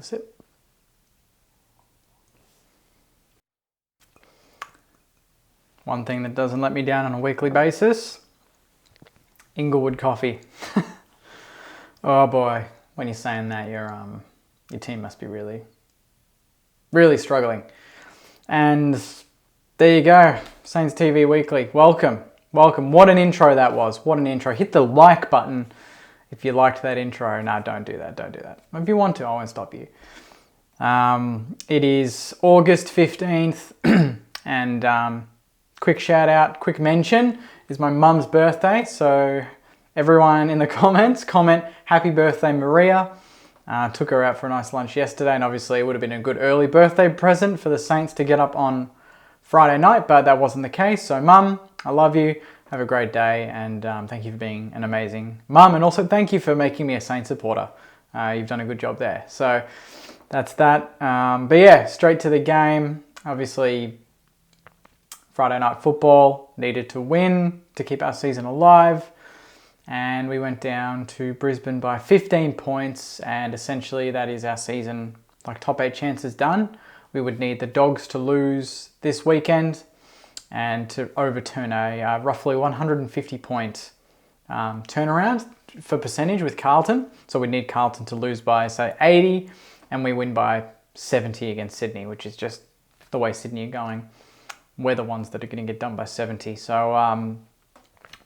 a sip. One thing that doesn't let me down on a weekly basis, Inglewood coffee. Oh boy, when you're saying that, your team must be really, really struggling. And there you go, Saints TV Weekly. Welcome. What an intro that was. What an intro. Hit the like button if you liked that intro. No, don't do that. If you want to, I won't stop you. It is August 15th and quick shout out, quick mention, is my mum's birthday. So everyone in the comments, comment happy birthday Maria. Took her out for a nice lunch yesterday, and obviously it would have been a good early birthday present for the Saints to get up on Friday night, but that wasn't the case. So Mum, I love you. Have a great day, and thank you for being an amazing mum, and also thank you for making me a Saints supporter. You've done a good job there. So that's that. But yeah, straight to the game. Obviously, Friday night football, needed to win to keep our season alive. And we went down to Brisbane by 15 points, and essentially that is our season, like top 8 chances done. We would need the Dogs to lose this weekend and to overturn a roughly 150 point turnaround for percentage with Carlton. So we need Carlton to lose by, say, 80, and we win by 70 against Sydney, which is just the way Sydney are going. We're the ones that are going to get done by 70. So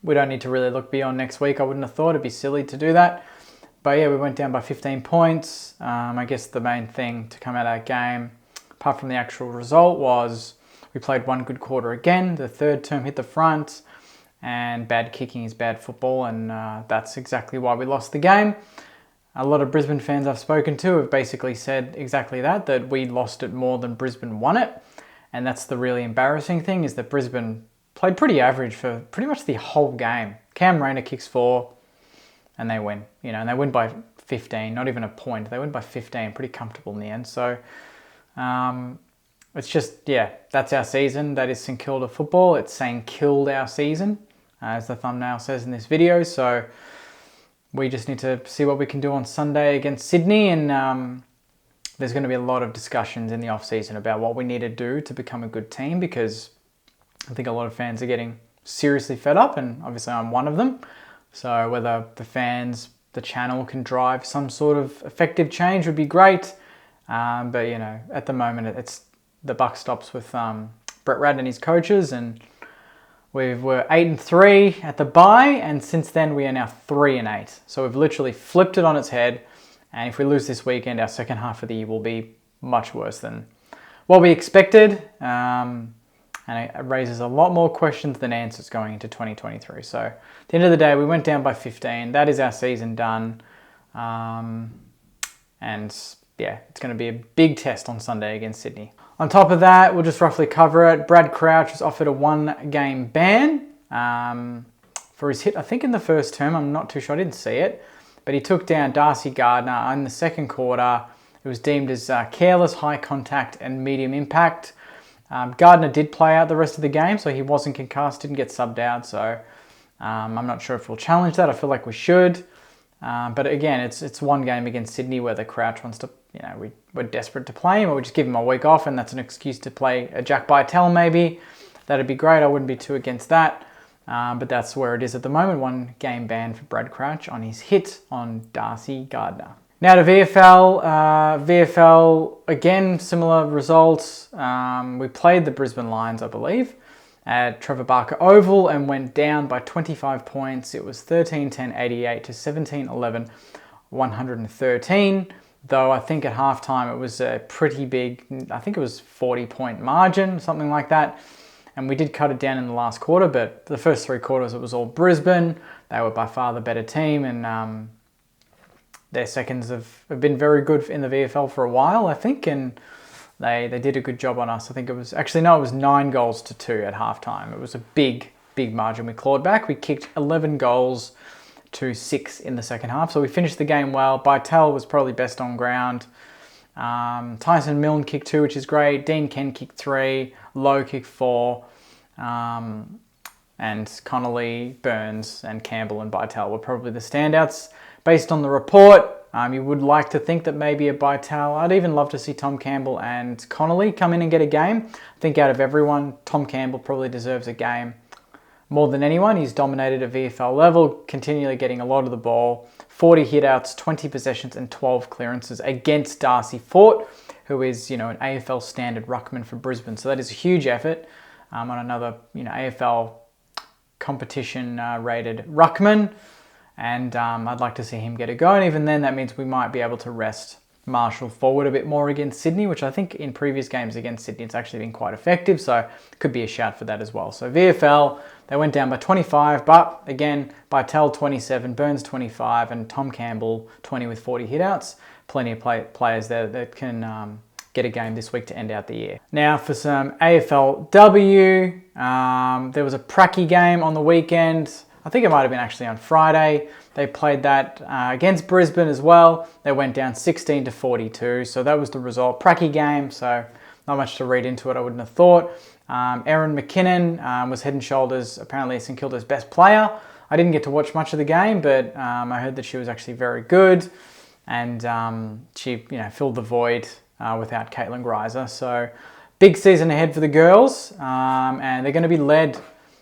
we don't need to really look beyond next week. I wouldn't have thought it'd be silly to do that. But yeah, we went down by 15 points. I guess the main thing to come out of that game, apart from the actual result, was we played one good quarter again. The third term hit the front, and bad kicking is bad football, and that's exactly why we lost the game. A lot of Brisbane fans I've spoken to have basically said exactly that we lost it more than Brisbane won it. And that's the really embarrassing thing, is that Brisbane played pretty average for pretty much the whole game. Cam Rayner kicks 4 and they win, and they win by 15, not even a point. They win by 15, pretty comfortable in the end. So it's just, yeah, that's our season. That is St Kilda football. It's saying killed our season, as the thumbnail says in this video. So we just need to see what we can do on Sunday against Sydney, and there's going to be a lot of discussions in the off-season about what we need to do to become a good team, because I think a lot of fans are getting seriously fed up, and obviously I'm one of them. So whether the fans, the channel can drive some sort of effective change would be great. But, at the moment, it's the buck stops with Brett Radd and his coaches, and we're 8-3 at the bye, and since then we are now 3-8. So we've literally flipped it on its head, and if we lose this weekend, our second half of the year will be much worse than what we expected, and it raises a lot more questions than answers going into 2023. So at the end of the day, we went down by 15. That is our season done, and yeah, it's going to be a big test on Sunday against Sydney. On top of that, we'll just roughly cover it. Brad Crouch was offered a 1-game ban for his hit, I think in the first term. I'm not too sure, I didn't see it. But he took down Darcy Gardner in the second quarter. It was deemed as careless, high contact and medium impact. Gardner did play out the rest of the game, so he wasn't concussed, didn't get subbed out. So I'm not sure if we'll challenge that. I feel like we should. But again, it's one game against Sydney where the Crouch wants to, we're desperate to play him, or we just give him a week off, and that's an excuse to play a Jack Bytel maybe. That'd be great. I wouldn't be too against that. But that's where it is at the moment. 1-game ban for Brad Crouch on his hit on Darcy Gardner. Now to VFL. VFL, again, similar results. We played the Brisbane Lions, I believe, at Trevor Barker Oval and went down by 25 points. It was 13-10-88 to 17-11-113. Though I think at halftime it was a pretty big, I think it was 40-point margin, something like that. And we did cut it down in the last quarter, but the first 3 quarters it was all Brisbane. They were by far the better team, and their seconds have been very good in the VFL for a while, I think, and they did a good job on us. I think it was 9-2 at halftime. It was a big margin we clawed back. We kicked 11 goals to 6 in the second half, so we finished the game well. Bytel was probably best on ground. Tyson Milne kicked 2, which is great. Dean Ken kicked 3. Lowe kicked 4. And Connolly, Burns, and Campbell and Bytel were probably the standouts based on the report. You would like to think that maybe a Bytel. I'd even love to see Tom Campbell and Connolly come in and get a game. I think out of everyone, Tom Campbell probably deserves a game more than anyone. He's dominated at VFL level, continually getting a lot of the ball. 40 hitouts, 20 possessions and 12 clearances against Darcy Fort, who is, an AFL standard ruckman for Brisbane. So that is a huge effort on another, AFL competition rated ruckman. And I'd like to see him get a go. And even then, that means we might be able to rest Marshall forward a bit more against Sydney, which I think in previous games against Sydney, it's actually been quite effective. So it could be a shout for that as well. So VFL, they went down by 25, but again, Bytel 27, Burns 25, and Tom Campbell 20 with 40 hitouts. Plenty of players there that can get a game this week to end out the year. Now for some AFLW, there was a Pracky game on the weekend. I think it might have been actually on Friday. They played that against Brisbane as well. They went down 16-42. So that was the result. Pracky game, so not much to read into it, I wouldn't have thought. Erin McKinnon was head and shoulders, apparently St Kilda's best player. I didn't get to watch much of the game, but I heard that she was actually very good. And she filled the void without Caitlin Greiser. So big season ahead for the girls. And they're going to be led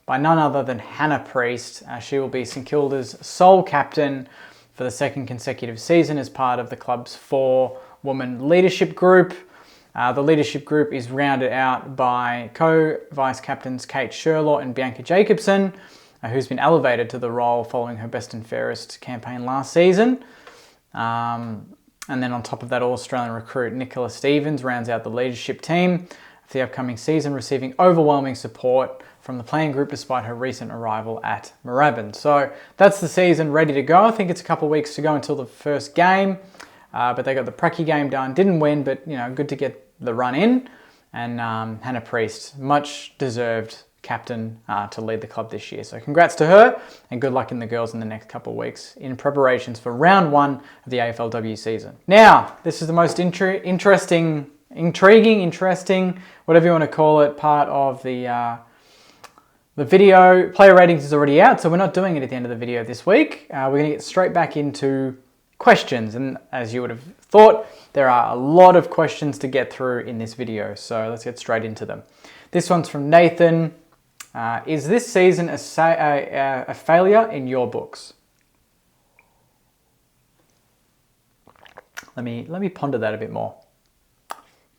by none other than Hannah Priest. She will be St Kilda's sole captain for the second consecutive season as part of the club's 4-woman leadership group. The leadership group is rounded out by co-vice captains Kate Sherlaw and Bianca Jacobson, who's been elevated to the role following her best and fairest campaign last season. And then on top of that, All-Australian recruit Nicola Stevens rounds out the leadership team for the upcoming season, receiving overwhelming support from the playing group despite her recent arrival at Moorabbin. So that's the season ready to go. I think it's a couple of weeks to go until the first game, but they got the Pracky game done. Didn't win, but good to get the run in. And Hannah Priest, much deserved captain to lead the club this year. So congrats to her and good luck in the girls in the next couple of weeks in preparations for round 1 of the AFLW season. Now, this is the most intriguing, whatever you want to call it, part of the video. Player ratings is already out, so we're not doing it at the end of the video this week. We're going to get straight back into questions, and as you would have thought, there are a lot of questions to get through in this video, so let's get straight into them. This one's from Nathan. Is this season a failure in your books? Let me ponder that a bit more.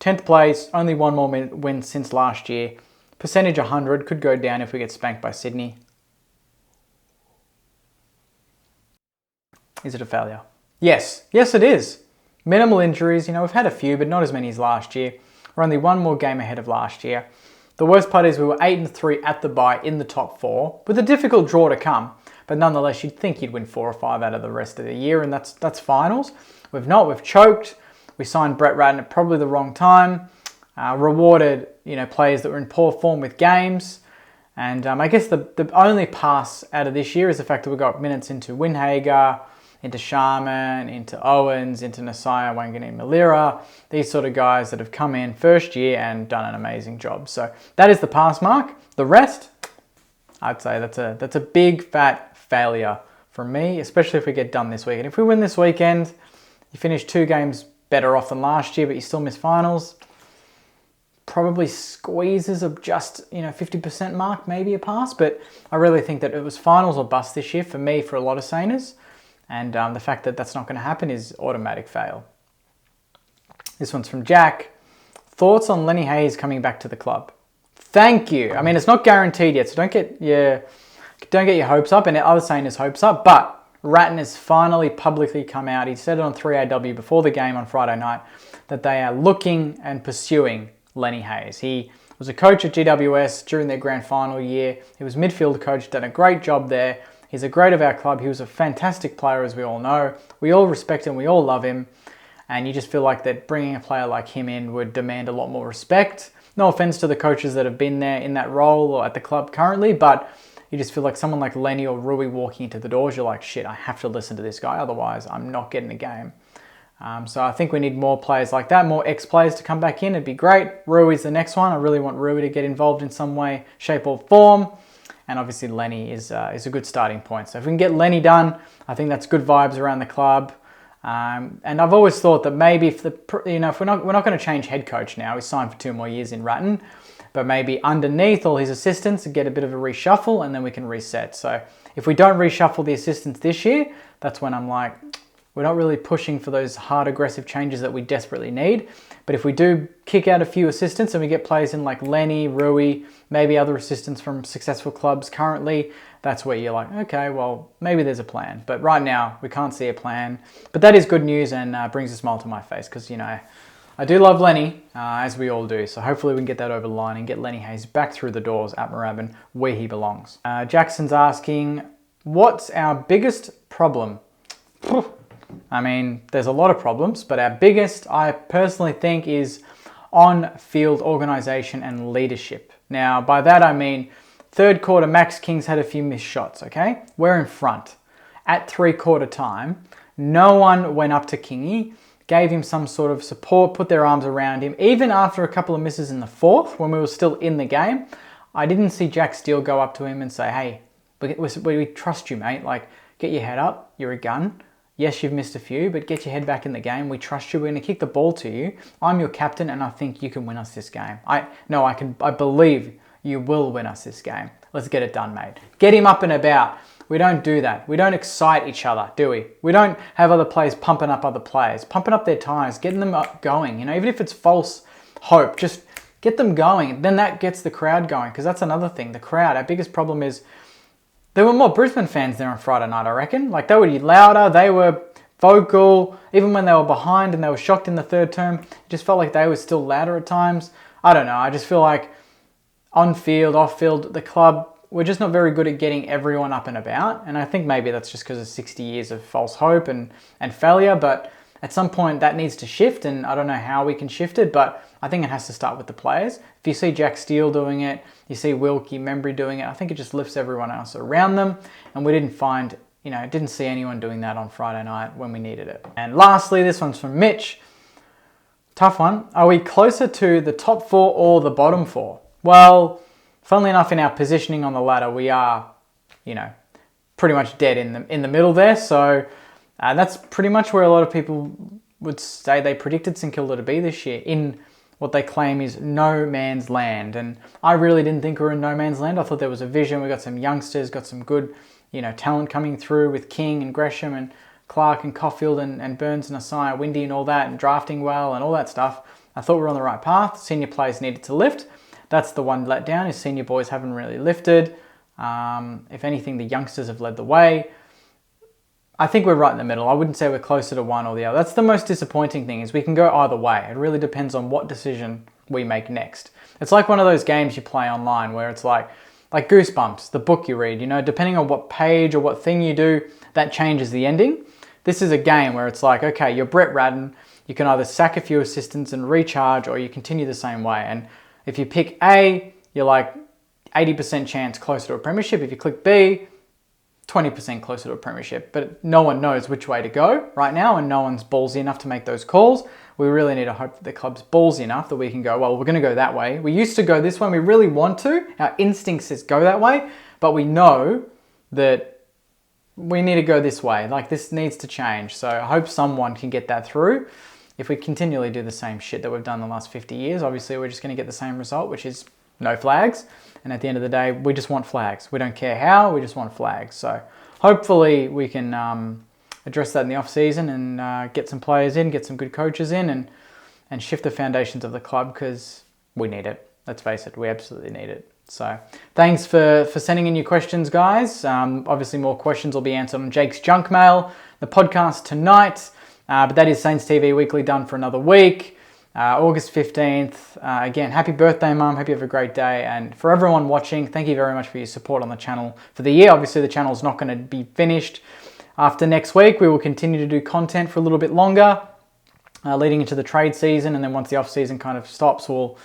10th place, only one more win since last year. Percentage 100, could go down if we get spanked by Sydney. Is it a failure? Yes it is. Minimal injuries, we've had a few, but not as many as last year. We're only one more game ahead of last year. The worst part is we were 8-3 at the bye in the top 4, with a difficult draw to come. But nonetheless, you'd think you'd win 4 or 5 out of the rest of the year, and that's finals. We've choked. We signed Brett Ratton at probably the wrong time. Rewarded, players that were in poor form with games. And I guess the only pass out of this year is the fact that we got minutes into Winhager, into Sharman, into Owens, into Nasaya, Wanganeen, Malira. These sort of guys that have come in first year and done an amazing job. So that is the pass mark. The rest, I'd say that's a big fat failure for me, especially if we get done this weekend. If we win this weekend, you finish 2 games better off than last year, but you still miss finals. Probably squeezes of just 50% mark, maybe a pass, but I really think that it was finals or bust this year for me, for a lot of Saners, and the fact that that's not going to happen is automatic fail. This one's from Jack. Thoughts on Lenny Hayes coming back to the club? Thank you. I mean, it's not guaranteed yet, so don't get your hopes up, and other Saners' hopes up, but Ratton has finally publicly come out. He said it on 3AW before the game on Friday night that they are looking and pursuing Lenny Hayes. He was a coach at GWS during their grand final year. He was midfield coach, done a great job there. He's a great of our club. He was a fantastic player, as we all know. We all respect him. We all love him. And you just feel like that bringing a player like him in would demand a lot more respect. No offense to the coaches that have been there in that role or at the club currently, but you just feel like someone like Lenny or Rui walking into the doors, you're like, shit, I have to listen to this guy. Otherwise, I'm not getting a game. So I think we need more players like that, more ex-players to come back in. It'd be great. Rui's the next one. I really want Rui to get involved in some way, shape or form. And obviously Lenny is a good starting point. So if we can get Lenny done, I think that's good vibes around the club. And I've always thought that maybe if if we're not going to change head coach now, we signed for 2 more years in Ratton, but maybe underneath all his assistants and get a bit of a reshuffle, and then we can reset. So if we don't reshuffle the assistants this year, that's when I'm like, we're not really pushing for those hard, aggressive changes that we desperately need. But if we do kick out a few assistants and we get players in like Lenny, Rui, maybe other assistants from successful clubs currently, that's where you're like, okay, well, maybe there's a plan. But right now, we can't see a plan. But that is good news and brings a smile to my face because, I do love Lenny, as we all do. So hopefully we can get that over the line and get Lenny Hayes back through the doors at Moorabbin where he belongs. Jackson's asking, what's our biggest problem? I mean, there's a lot of problems, but our biggest, I personally think, is on-field organisation and leadership. Now, by that I mean, third quarter, Max King's had a few missed shots, okay? We're in front. At 3/4 time, no one went up to Kingy, gave him some sort of support, put their arms around him. Even after a couple of misses in the fourth, when we were still in the game, I didn't see Jack Steele go up to him and say, hey, we trust you, mate. Like, get your head up. You're a gun. Yes, you've missed a few, but get your head back in the game. We trust you. We're going to kick the ball to you. I'm your captain, and I think you can win us this game. I believe you will win us this game. Let's get it done, mate. Get him up and about. We don't do that. We don't excite each other, do we? We don't have other players pumping up other players, pumping up their tires, getting them up going. Even if it's false hope, just get them going. Then that gets the crowd going, because that's another thing. The crowd, our biggest problem is there were more Brisbane fans there on Friday night, I reckon. Like, they were louder, they were vocal, even when they were behind and they were shocked in the third term. It just felt like they were still louder at times. I don't know. I just feel like on field, off field, the club, we're just not very good at getting everyone up and about. And I think maybe that's just because of 60 years of false hope and failure. But at some point that needs to shift, and I don't know how we can shift it, but I think it has to start with the players. If you see Jack Steele doing it, you see Wilkie, Membry doing it, I think it just lifts everyone else around them. And we didn't see anyone doing that on Friday night when we needed it. And lastly, this one's from Mitch. Tough one. Are we closer to the top 4 or the bottom 4? Well, funnily enough, in our positioning on the ladder, we are, pretty much dead in the middle there. So that's pretty much where a lot of people would say they predicted St Kilda to be this year, in what they claim is no man's land. And I really didn't think we were in no man's land. I thought there was a vision. We got some youngsters, got some good, talent coming through with King and Gresham and Clark and Caulfield and Burns and Asaya, Windy and all that, and drafting well and all that stuff. I thought we were on the right path. Senior players needed to lift. That's the one let down, is senior boys haven't really lifted. If anything, the youngsters have led the way. I think we're right in the middle. I wouldn't say we're closer to one or the other. That's the most disappointing thing, is we can go either way. It really depends on what decision we make next. It's like one of those games you play online where it's like Goosebumps, the book you read, depending on what page or what thing you do, that changes the ending. This is a game where it's like, okay, you're Brett Radden. You can either sack a few assistants and recharge, or you continue the same way. And if you pick A, you're like 80% chance closer to a premiership. If you click B, 20% closer to a premiership. But no one knows which way to go right now, and no one's ballsy enough to make those calls. We really need to hope that the club's ballsy enough that we can go, well, we're going to go that way. We used to go this way. We really want to. Our instinct says go that way, but we know that we need to go this way. Like, this needs to change. So I hope someone can get that through. If we continually do the same shit that we've done the last 50 years, obviously we're just going to get the same result, which is no flags. And at the end of the day, we just want flags. We don't care how, we just want flags. So hopefully we can address that in the off season and get some players in, get some good coaches in, and shift the foundations of the club, because we need it. Let's face it, we absolutely need it. So thanks for sending in your questions, guys. Obviously more questions will be answered on Jake's Junk Mail, the podcast tonight. But that is Saints TV Weekly done for another week. August 15th. Again, happy birthday, Mum. Hope you have a great day. And for everyone watching, thank you very much for your support on the channel for the year. Obviously, the channel's not going to be finished after next week. We will continue to do content for a little bit longer, leading into the trade season. And then once the off season kind of stops, we'll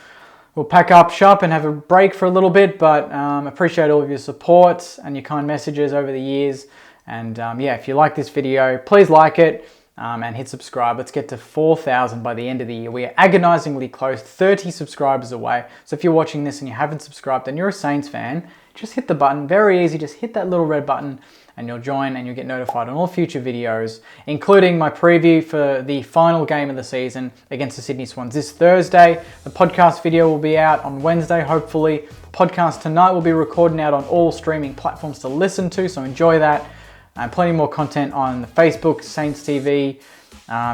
pack up shop and have a break for a little bit. But appreciate all of your support and your kind messages over the years. And yeah, if you like this video, please like it. And hit subscribe. Let's get to 4,000 by the end of the year. We are agonizingly close, 30 subscribers away. So if you're watching this and you haven't subscribed and you're a Saints fan, just hit the button. Very easy. Just hit that little red button and you'll join and you'll get notified on all future videos, including my preview for the final game of the season against the Sydney Swans this Thursday. The podcast video will be out on Wednesday, hopefully. The podcast tonight will be recording out on all streaming platforms to listen to, so enjoy that. And plenty more content on the Facebook, Saints TV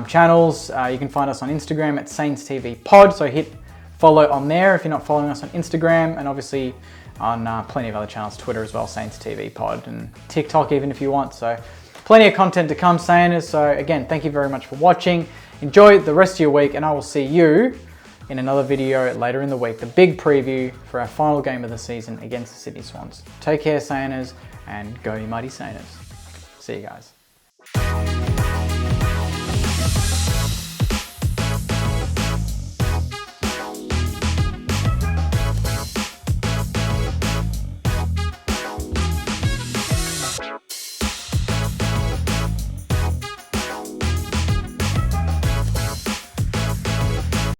channels. You can find us on Instagram at Saints TV Pod, so hit follow on there if you're not following us on Instagram, and obviously on plenty of other channels, Twitter as well, Saints TV Pod, and TikTok even if you want. So plenty of content to come, Sainers. So again, thank you very much for watching. Enjoy the rest of your week, and I will see you in another video later in the week. The big preview for our final game of the season against the Sydney Swans. Take care, Sainers, and go you mighty Sainers. See you guys.